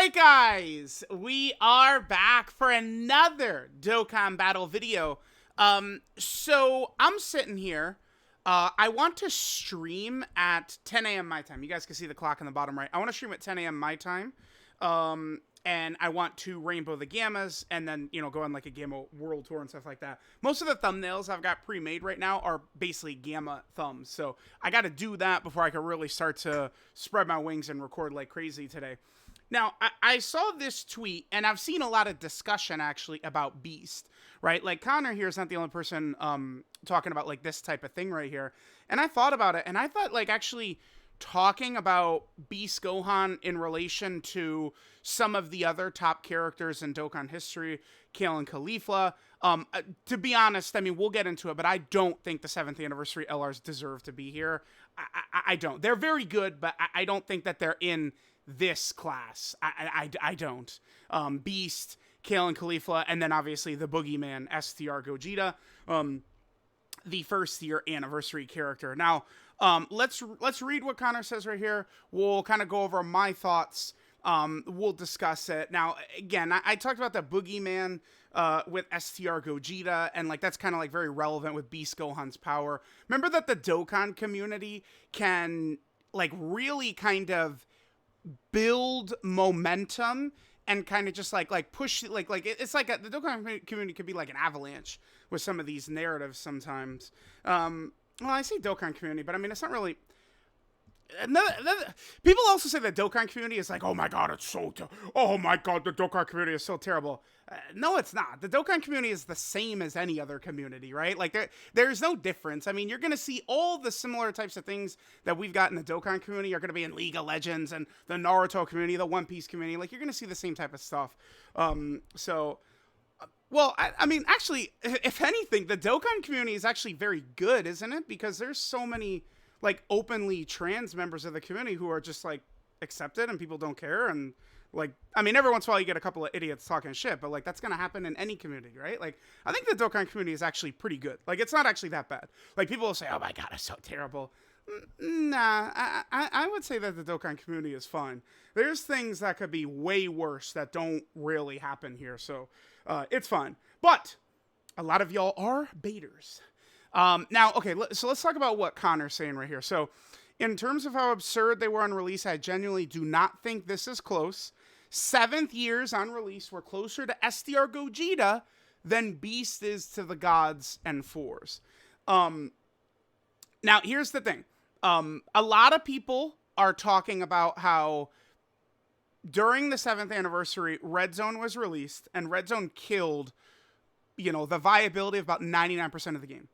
Alright guys, we are back for another Dokkan battle video. So I'm sitting here. I want to stream at 10 a.m. my time. You guys can see the clock in the bottom right. I want to stream at 10 a.m. my time. And I want to rainbow the gammas and then, go on like a gamma world tour and stuff like that. Most of the thumbnails I've got pre-made right now are basically gamma thumbs. So I got to do that before I can really start to spread my wings and record like crazy today. Now, I saw this tweet, and I've seen a lot of discussion, actually, about Beast, right? Like, Connor here is not the only person talking about, like, this type of thing right here. And I thought about it, and I thought, like, actually talking about Beast Gohan in relation to some of the other top characters in Dokkan history, Kale and Caulifla, to be honest, I mean, we'll get into it, but I don't think the 7th anniversary LRs deserve to be here. I don't. They're very good, but I don't think that they're in this class. I don't. Beast, Kale and Caulifla, and then obviously the Boogeyman, STR Gogeta, the first year anniversary character. Now, let's read what Connor says right here. We'll kind of go over my thoughts. We'll discuss it. Now, again, I talked about the Boogeyman with STR Gogeta, and like that's kind of like very relevant with Beast Gohan's power. Remember that the Dokkan community can like really kind of build momentum and kind of just like push like it's like the Dokkan community could be like an avalanche with some of these narratives sometimes. Well, I say Dokkan community, but I mean it's not really. People also say that Dokkan community is like, oh my god, it's so oh my god, the Dokkan community is so terrible. No, it's not. The Dokkan community is the same as any other community, right? Like there's no difference. I mean, you're gonna see all the similar types of things that we've got in the Dokkan community are gonna be in League of Legends and the Naruto community, the One Piece community. Like you're gonna see the same type of stuff. Well, I mean, actually, if anything, the Dokkan community is actually very good, isn't it? Because there's so many like openly trans members of the community who are just like accepted and people don't care. And like, I mean, every once in a while you get a couple of idiots talking shit, but like that's going to happen in any community, right? Like, I think the Dokkan community is actually pretty good. Like, it's not actually that bad. Like people will say, oh my God, it's so terrible. Nah, I would say that the Dokkan community is fine. There's things that could be way worse that don't really happen here. So, it's fine. But a lot of y'all are baiters. Now, okay, so let's talk about what Connor's saying right here. So, in terms of how absurd they were on release, I genuinely do not think this is close. 7th years on release were closer to STR Gogeta than Beast is to the Gods and Fours. Now, here's the thing. A lot of people are talking about how during the 7th anniversary, Red Zone was released, and Red Zone killed, the viability of about 99% of the game.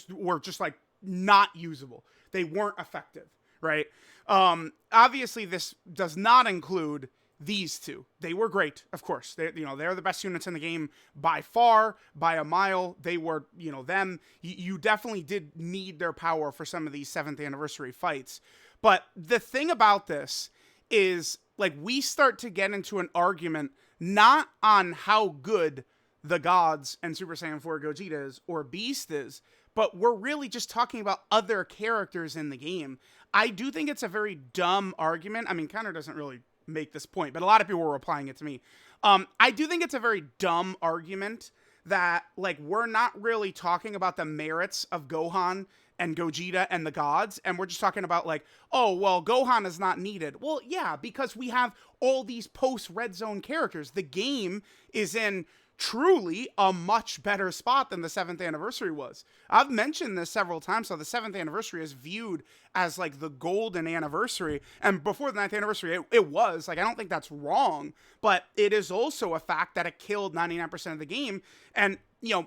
Were just like not usable. They weren't effective, right? Obviously this does not include these two. They were great, of course. They're the best units in the game by far, by a mile. They were, them. You definitely did need their power for some of these 7th anniversary fights. But the thing about this is like we start to get into an argument not on how good the Gods and Super Saiyan 4 Gogeta is or Beast is, but we're really just talking about other characters in the game. I do think it's a very dumb argument. I mean, Connor doesn't really make this point, but a lot of people were applying it to me. I do think it's a very dumb argument that, like, we're not really talking about the merits of Gohan and Gogeta and the Gods, and we're just talking about, like, oh, well, Gohan is not needed. Well, yeah, because we have all these post-Red Zone characters. The game is in truly a much better spot than the 7th anniversary was. I've mentioned this several times, so the 7th anniversary is viewed as like the golden anniversary, and before the 9th anniversary, it was, like, I don't think that's wrong, but it is also a fact that it killed 99% of the game, and,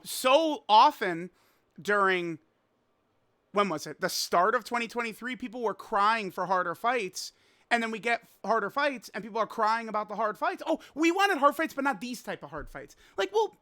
so often during, when was it? The start of 2023, people were crying for harder fights, and then we get harder fights, and people are crying about the hard fights. Oh, we wanted hard fights, but not these type of hard fights. Like, well,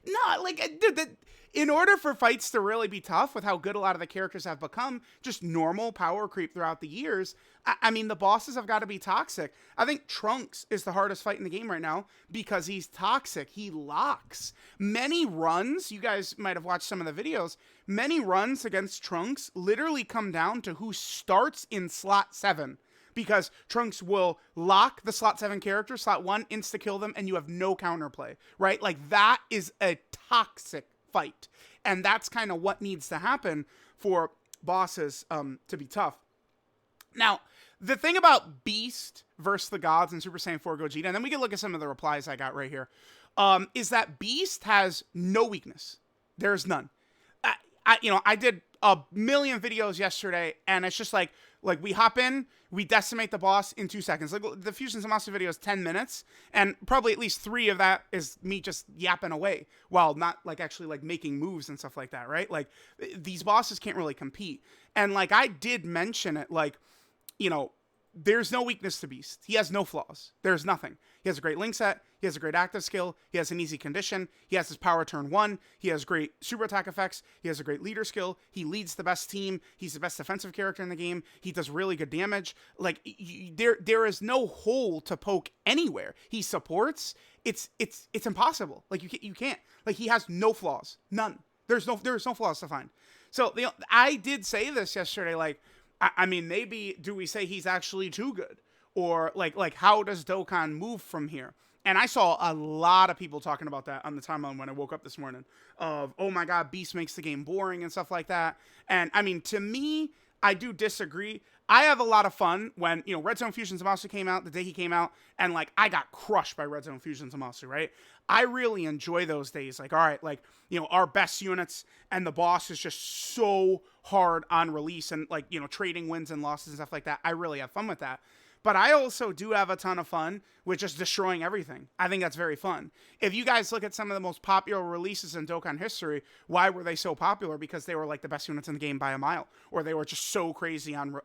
no, like, dude, in order for fights to really be tough with how good a lot of the characters have become, just normal power creep throughout the years, I mean, the bosses have got to be toxic. I think Trunks is the hardest fight in the game right now because he's toxic. He locks. Many runs, you guys might have watched some of the videos, many runs against Trunks literally come down to who starts in slot 7. because Trunks will lock the slot 7 character, slot 1, insta-kill them, and you have no counterplay, right? Like, that is a toxic fight. And that's kind of what needs to happen for bosses to be tough. Now, the thing about Beast versus the Gods and Super Saiyan 4 Gogeta, and then we can look at some of the replies I got right here, is that Beast has no weakness. There's none. I did a million videos yesterday, and it's just like we hop in, we decimate the boss in 2 seconds. Like, the Fusion Zamasu video is 10 minutes, and probably at least 3 of that is me just yapping away while not like actually like making moves and stuff like that, right? Like, these bosses can't really compete. And like I did mention it, like, there's no weakness to Beast. He has no flaws. There's nothing. He has a great link set. He has a great active skill. He has an easy condition. He has his power turn 1. He has great super attack effects. He has a great leader skill. He leads the best team. He's the best defensive character in the game. He does really good damage. Like, there is no hole to poke anywhere. He supports. It's impossible. Like, you can't. Like, he has no flaws. None. There's no flaws to find. So I did say this yesterday. Like, I mean, maybe do we say he's actually too good? Or like how does Dokkan move from here? And I saw a lot of people talking about that on the timeline when I woke up this morning of, oh my God, Beast makes the game boring and stuff like that. And I mean, to me, I do disagree. I have a lot of fun when, Red Zone Fusion Zamasu came out, the day he came out, and like I got crushed by Red Zone Fusion Zamasu, right? I really enjoy those days. Like, all right, like, our best units and the boss is just so hard on release and like, trading wins and losses and stuff like that. I really have fun with that. But I also do have a ton of fun with just destroying everything. I think that's very fun. If you guys look at some of the most popular releases in Dokkan history, why were they so popular? Because they were like the best units in the game by a mile, or they were just so crazy on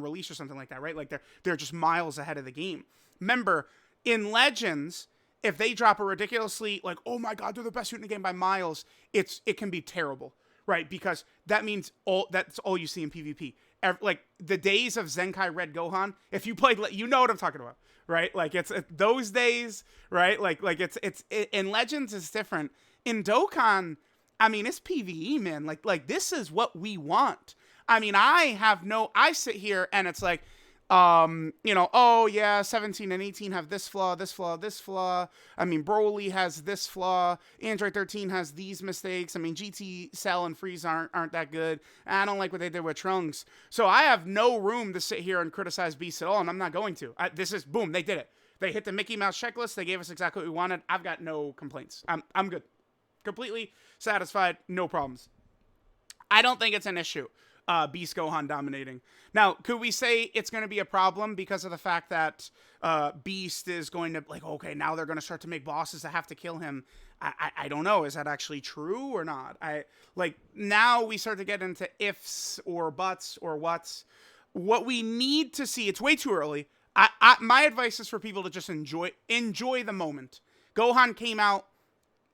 release or something like that, right? Like they're just miles ahead of the game. Remember, in Legends, if they drop a ridiculously like, oh my God, they're the best unit in the game by miles, it can be terrible, right? Because that means that's all you see in PvP. Like the days of Zenkai Red Gohan, if you played, you know what I'm talking about, right? Like it's those days, right? Like it's in Legends is different. In Dokkan, I mean, it's PvE, man. Like this is what we want. I mean, I sit here and it's like, oh yeah, 17 and 18 have this flaw, this flaw, this flaw. I mean, Broly has this flaw. Android 13 has these mistakes. I mean, GT, Cell, and Freeze aren't that good. I don't like what they did with Trunks. So I have no room to sit here and criticize Beast at all, and I'm not going to. This is, boom, they did it. They hit the Mickey Mouse checklist. They gave us exactly what we wanted. I've got no complaints. I'm good. Completely satisfied. No problems. I don't think it's an issue. Beast Gohan dominating. Now, could we say it's going to be a problem because of the fact that Beast is going to, like, okay, now they're going to start to make bosses that have to kill him? I don't know. Is that actually true or not? Now we start to get into ifs or buts or whats. What we need to see, it's way too early. My advice is for people to just enjoy the moment. Gohan came out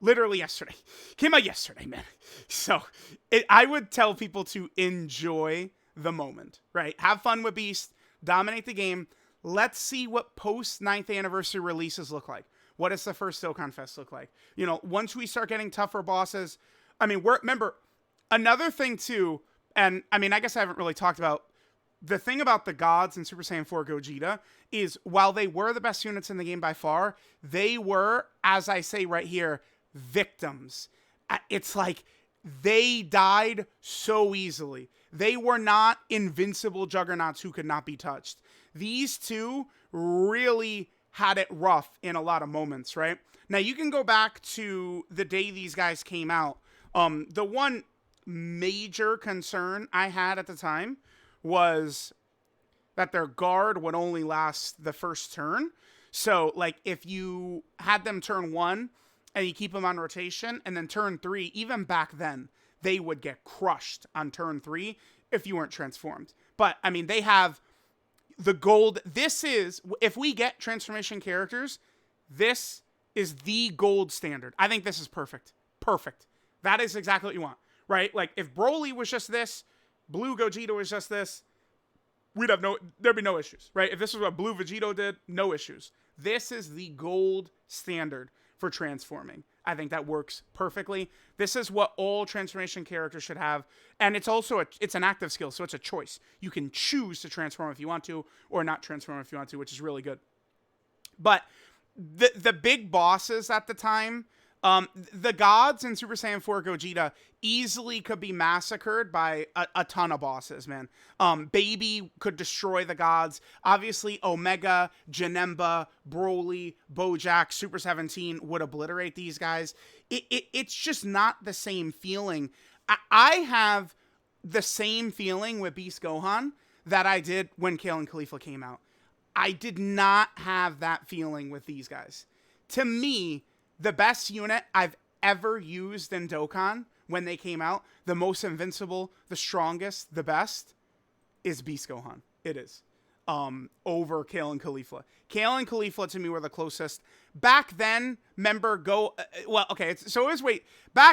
literally yesterday. Came out yesterday, man. So I would tell people to enjoy the moment, right? Have fun with Beast. Dominate the game. Let's see what post 9th anniversary releases look like. What does the first Dokkan Fest look like? Once we start getting tougher bosses. I mean, remember, another thing too, and I mean, I guess I haven't really talked about the thing about the Gods and Super Saiyan 4 Gogeta is while they were the best units in the game by far, they were, as I say right here, victims. It's like they died so easily. They were not invincible juggernauts who could not be touched. These two really had it rough in a lot of moments, right? Now you can go back to the day these guys came out. The one major concern I had at the time was that their guard would only last the first turn. So like if you had them turn 1 and you keep them on rotation, and then turn 3, even back then, they would get crushed on turn 3 if you weren't transformed. But, I mean, they have the gold. This is, if we get transformation characters, this is the gold standard. I think this is perfect. Perfect. That is exactly what you want, right? Like, if Broly was just this, Blue Gogeta was just this, there'd be no issues, right? If this is what Blue Vegito did, no issues. This is the gold standard for transforming. I think that works perfectly. This is what all transformation characters should have. And it's also it's an active skill, so it's a choice. You can choose to transform if you want to, or not transform if you want to, which is really good. But the big bosses at the time, the gods in Super Saiyan 4 Gogeta easily could be massacred by a ton of bosses, man. Baby could destroy the gods. Obviously, Omega, Janemba, Broly, Bojack, Super 17 would obliterate these guys. It's just not the same feeling. I have the same feeling with Beast Gohan that I did when Kale and Khalifa came out. I did not have that feeling with these guys. To me, the best unit I've ever used in Dokkan when they came out, the most invincible, the strongest, the best, is Beast Gohan. It is. Over Kale and Khalifa. Kale and Khalifa to me were the closest. Back then, back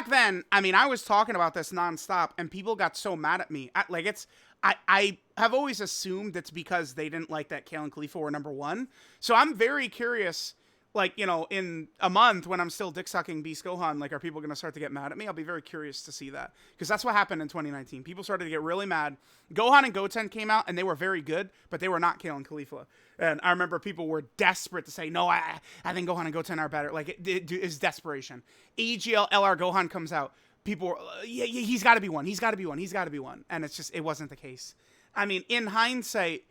then, I mean, I was talking about this nonstop, and people got so mad at me. I have always assumed it's because they didn't like that Kale and Khalifa were number one. So I'm very curious, like, you know, in a month when I'm still dick sucking Beast Gohan, like, are people going to start to get mad at me? I'll be very curious to see that, because that's what happened in 2019. People started to get really mad. Gohan and Goten came out, and they were very good, but they were not Kale and Khalifa. And I remember people were desperate to say, no, I think Gohan and Goten are better. Like, it is desperation. AGL LR Gohan comes out. People were, yeah, he's got to be one. He's got to be one. He's got to be one. And it's just, it wasn't the case. I mean, in hindsight,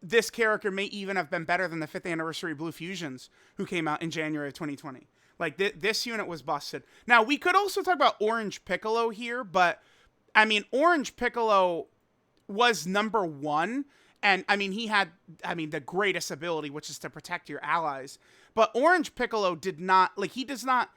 this character may even have been better than the 5th anniversary Blue Fusions who came out in January of 2020. Like, this unit was busted. Now, we could also talk about Orange Piccolo here, but, I mean, Orange Piccolo was number one, and, I mean, he had, the greatest ability, which is to protect your allies. But Orange Piccolo did not, like, he does not,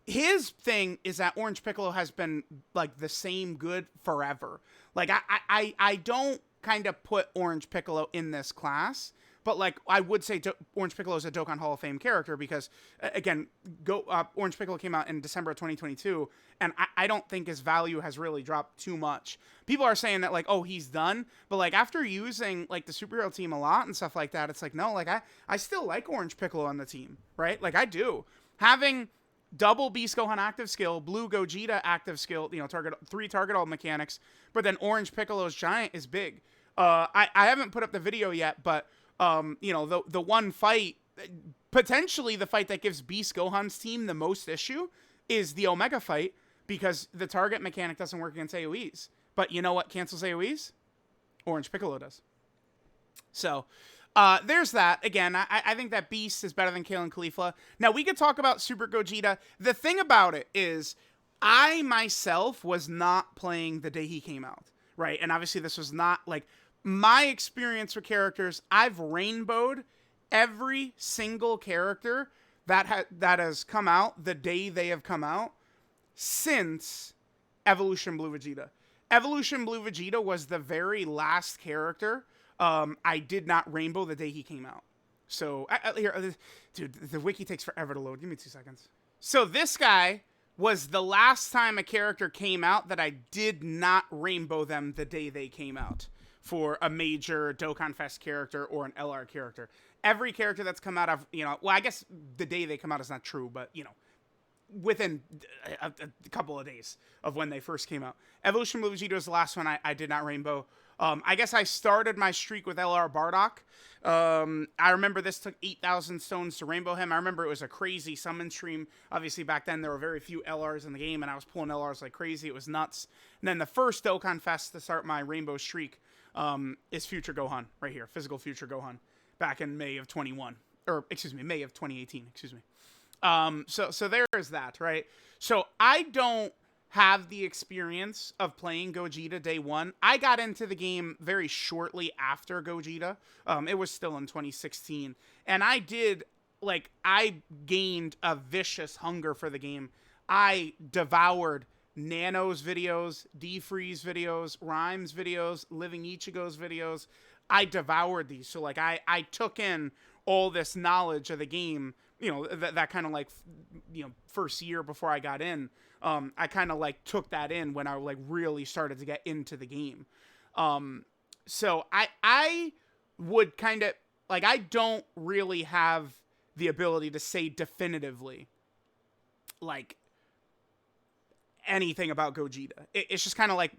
his thing is that Orange Piccolo has been, like, the same good forever. Like, I don't kind of put Orange Piccolo in this class, but, like, I would say Orange Piccolo is a Dokkan Hall of Fame character because, again, Orange Piccolo came out in December of 2022, and I don't think his value has really dropped too much. People are saying that, like, oh, he's done, but, like, after using, like, the superhero team a lot and stuff like that, it's like, no, like, I still like Orange Piccolo on the team, right? Like, I do. Having double Beast Gohan active skill, Blue Gogeta active skill, you know, three target ult mechanics, but then Orange Piccolo's giant is big. I haven't put up the video yet, but, you know, the one fight, potentially the fight that gives Beast Gohan's team the most issue is the Omega fight, because the target mechanic doesn't work against AoEs. But you know what cancels AoEs? Orange Piccolo does. So, there's that. Again, I think that Beast is better than Kale and Khalifa. Now, we could talk about Super Gogeta. The thing about it is, I myself was not playing the day he came out, right? And obviously, this was not, like, my experience with characters. I've rainbowed every single character that has come out the day they have come out since Evolution Blue Vegeta. Evolution Blue Vegeta was the very last character I did not rainbow the day he came out. So, here, dude, the wiki takes forever to load. Give me 2 seconds. So, this guy was the last time a character came out that I did not rainbow them the day they came out for a major Dokkan Fest character or an LR character. Every character that's come out of, you know, well, I guess the day they come out is not true, but, you know, within a couple of days of when they first came out. Evolution Blue Vegeta was the last one I did not rainbow. I guess I started my streak with LR Bardock. I remember this took 8,000 stones to rainbow him. I remember it was a crazy summon stream. Obviously, back then, there were very few LRs in the game, and I was pulling LRs like crazy. It was nuts. And then the first Dokkan Fest to start my rainbow streak is Future Gohan, right here. Physical Future Gohan, back in May of 21. Or, excuse me, May of 2018, excuse me. So there is that, right? So I don't have the experience of playing Gogeta day one. I got into the game very shortly after Gogeta. It was still in 2016. And I gained a vicious hunger for the game. I devoured Nano's videos, D-Freeze videos, Rhymes videos, Living Ichigo's videos. I devoured these. So, like, I took in all this knowledge of the game, you know, that kind of, like, you know, first year before I got in. I kind of, like, took that in when I, like, really started to get into the game. So I would kind of, like, I don't really have the ability to say definitively, like, anything about Gogeta. It's just kind of like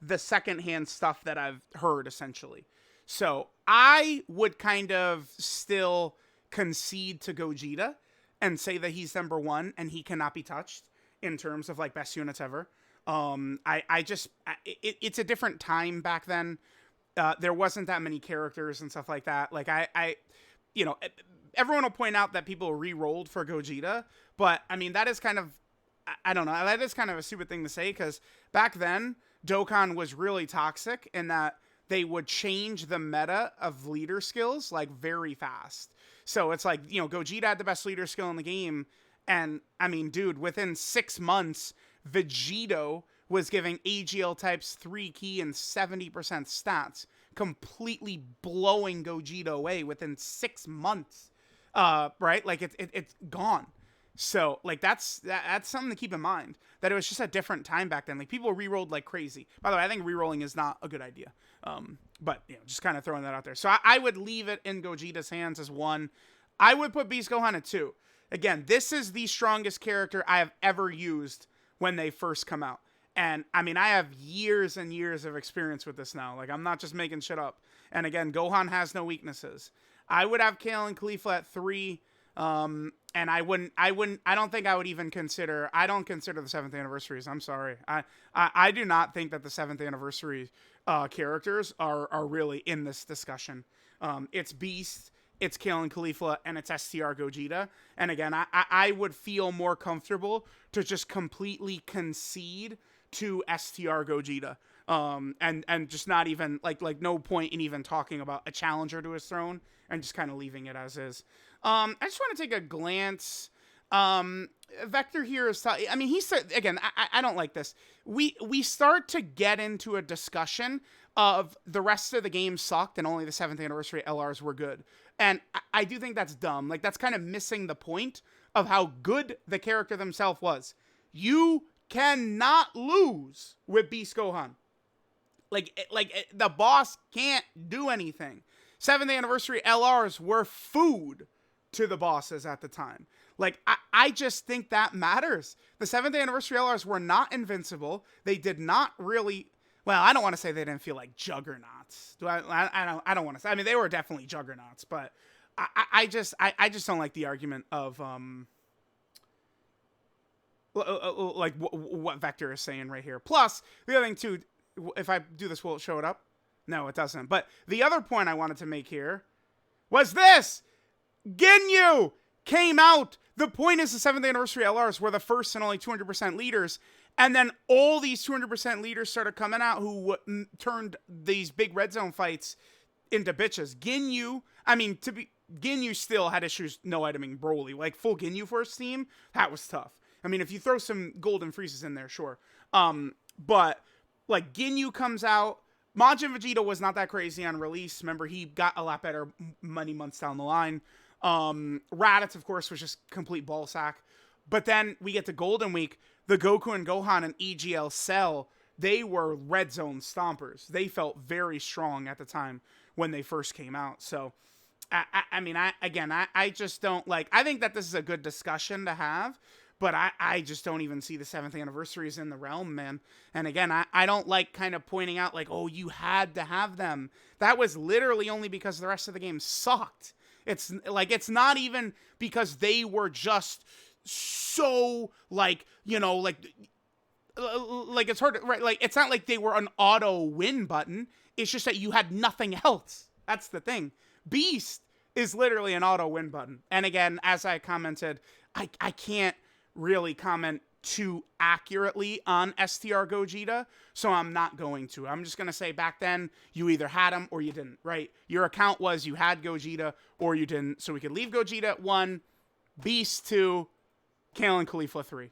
the secondhand stuff that I've heard essentially. So I would kind of still concede to Gogeta and say that he's number one and he cannot be touched in terms of like best units ever. It's a different time back then. There wasn't that many characters and stuff like that. Like everyone will point out that people re-rolled for Gogeta, but I mean, that is kind of, I don't know, that is kind of a stupid thing to say, because back then, Dokkan was really toxic in that they would change the meta of leader skills like very fast. So it's like, Gogeta had the best leader skill in the game, and I mean, dude, within 6 months, Vegito was giving AGL types 3 key and 70% stats, completely blowing Gogeta away within 6 months. Right? Like it's gone. So like that's something to keep in mind, that it was just a different time back then. Like people re-rolled like crazy. By the way, I think re-rolling is not a good idea. But just kind of throwing that out there. So I would leave it in Gogeta's hands as 1. I would put Beast Gohan at 2. Again, this is the strongest character I have ever used when they first come out. And I mean, I have years and years of experience with this now. Like I'm not just making shit up. And again, Gohan has no weaknesses. I would have Kale and Khalifa at 3. And I don't think I would even consider, I don't consider the 7th anniversaries. I'm sorry. I do not think that the 7th anniversary, characters are really in this discussion. It's Beast, it's Kale and Khalifa, and it's STR Gogeta. And again, I would feel more comfortable to just completely concede to STR Gogeta. And just not even, like no point in even talking about a challenger to his throne, and just kind of leaving it as is. I just want to take a glance. Vector here is, I mean, he said, again, I don't like this. We start to get into a discussion of the rest of the game sucked and only the 7th anniversary LRs were good. And I do think that's dumb. Like, that's kind of missing the point of how good the character themselves was. You cannot lose with Beast Gohan. The boss can't do anything. 7th anniversary LRs were food to the bosses at the time. Like, I just think that matters. The 7th anniversary LRs were not invincible. They did not really, well, I don't want to say they didn't feel like juggernauts. I don't want to say, I mean, they were definitely juggernauts, but I just don't like the argument of, like what Vector is saying right here. Plus, the other thing too, if I do this, will it show it up? No, it doesn't. But the other point I wanted to make here was this. Ginyu came out. The point is the 7th anniversary LRs were the first and only 200% leaders. And then all these 200% leaders started coming out who turned these big red zone fights into bitches. Ginyu, I mean, Ginyu still had issues no iteming Broly. Like full Ginyu for his team, that was tough. I mean, if you throw some golden freezes in there, sure. But like Ginyu comes out. Majin Vegeta was not that crazy on release. Remember, he got a lot better many months down the line. Raditz, of course, was just complete ballsack. But then we get to Golden Week. The Goku and Gohan and EGL Cell, they were red zone stompers. They felt very strong at the time when they first came out. So, I just don't like... I think that this is a good discussion to have. But I just don't even see the 7th anniversaries in the realm, man. And again, I don't like kind of pointing out like, oh, you had to have them. That was literally only because the rest of the game sucked. It's like, it's not even because they were just so like, like it's hard to, right? Like, it's not like they were an auto win button. It's just that you had nothing else. That's the thing. Beast is literally an auto win button. And again, as I commented, I can't really comment too accurately on STR Gogeta, so I'm not going to. I'm just going to say back then, you either had him or you didn't, right? Your account was you had Gogeta or you didn't, so we could leave Gogeta at 1, Beast 2, Kale and Khalifa 3.